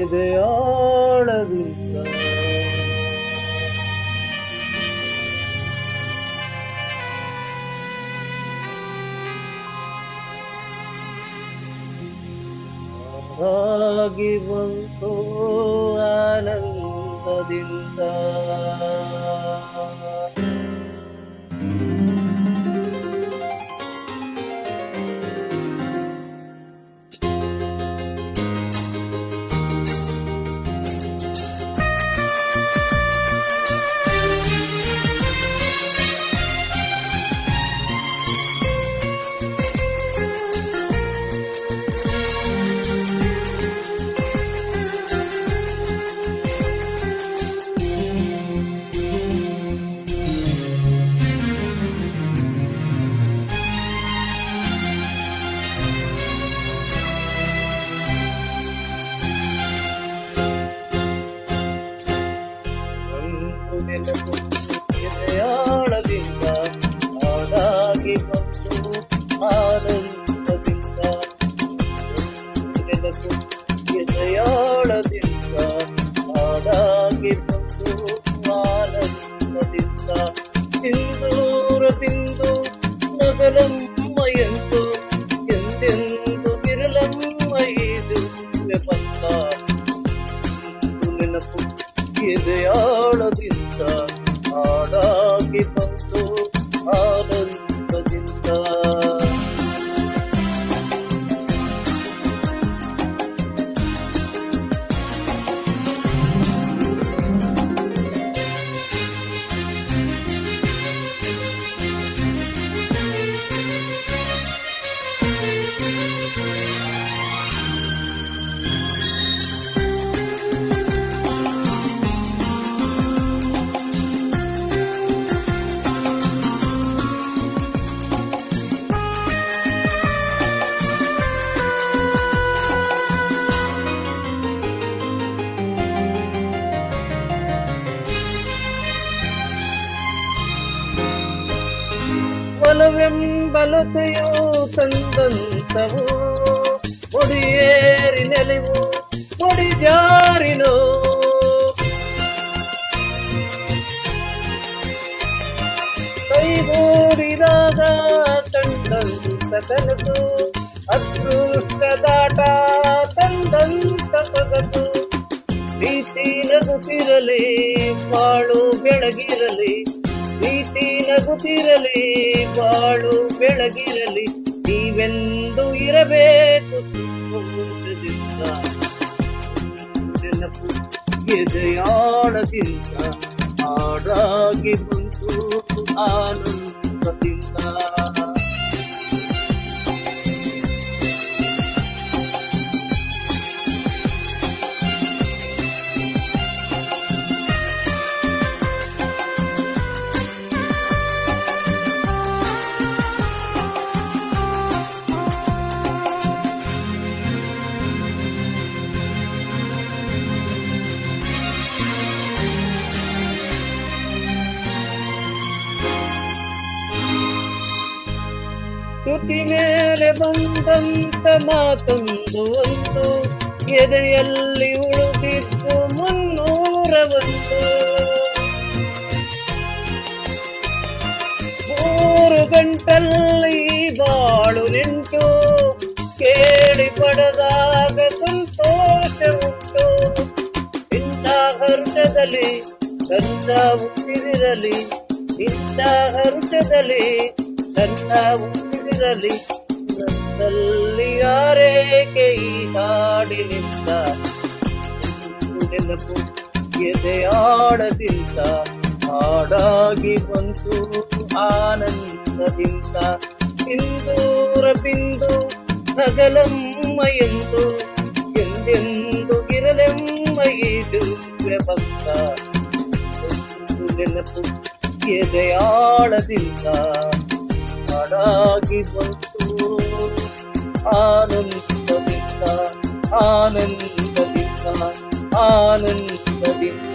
ಎದೆಯಾಳದಿಂದ ಆಗಿ ಬಂತು ಆನಂದದಿಂದ ಎದೆಯಾಳದಿಂದ ಹಾಡಾಗಿ ಬಂತು ಆನಂದದಿಂದ ನೆನಪು ಎದೆಯಾಳದಿಂದ ಹಾಡಾಗಿ ಬಂತು ಆನಂದದಿಂದ ಸಿಂಧೂರ ಬಿಂದು ನಗಲಮ್ಮ ಎಂದು ಎಂದೆಂದು ಇರಲಮ್ಮ ಇದು ಬಂತ ನೆನಪು ಎದೆಯಾಳದಿಂದ ಹಾಡಾಗಿ ಬಂತು ಆನಂದದಿಂದ ಒಲವೆಂಬಲತೆಯೋ ತಂದಂತವು ಒಡಿಯೇರಿ ನೆಲೆವು ಒಡಿ ಜಾರಿನೋ ಕೈಗೂಡಿದಾಗ ಕಂಡಂತ ಕನಸು ಅದೃಷ್ಟದಾಟ ತಂದಂತ ಸೊಗಸು ಪ್ರೀತಿ ನಗುತ್ತಿರಲಿ ಬಾಳು ಬೆಳಗಿರಲಿ ಪ್ರೀತಿ ನಗುತ್ತಿರಲಿ ಬಾಳು ಬೆಳಗಿರಲಿ ನೀವೆಂದು ಇರಬೇಕು ನೆನಪು ಎದೆಯಾಳದಿಂದ ಹಾಡಾಗಿ ಬಂತು ಆನಂದದಿಂದ ತುಟಿ ಮೇಲೆ ಬಂದಂತ ಮಾತೊಂದು ಒಂದು ಎದೆಯಲ್ಲಿ ಉಳಿದಿದ್ದು 301 3 ಗಂಟಲ್ಲಿ ಬಾಳು ನಿಂತು ಕೇಳಿ ಪಡೆದಾಗ ಸಂತೋಷ ಉಂಟು ಇಂಥ ಹರ್ಷದಲ್ಲಿ ನನ್ನ ಹುಟ್ಟಿದಿರಲಿ ಇಂಥ ಹರ್ಷದಲ್ಲಿ ನನ್ನ ಹುಟ್ಟಿದಿರಲಿ ನನ್ನಲ್ಲಿ ಯಾರೇಕೆ ಈ ಹಾಡಿನಿಂದ ನೆನಪು ಎದೆಯಾಳದಿಂದ ಹಾಡಾಗಿ ಬಂತು ಆನಂದದಿಂದ ಸಿಂಧೂರ ಬಿಂದು ಹಗಲಮ್ಮ ಎಂದು ಎಂದೆಂದು ಇರಲೆಮ್ಮ ಇದು ಭಕ್ತ ನೆನಪು ಎದೆಯಾಳದಿಂದ ಹಾಡಾಗಿ ಬಂತು ಆನಂದದಿಂದ ಆನಂದದಿಂದ ಆನಂದದಿಂದ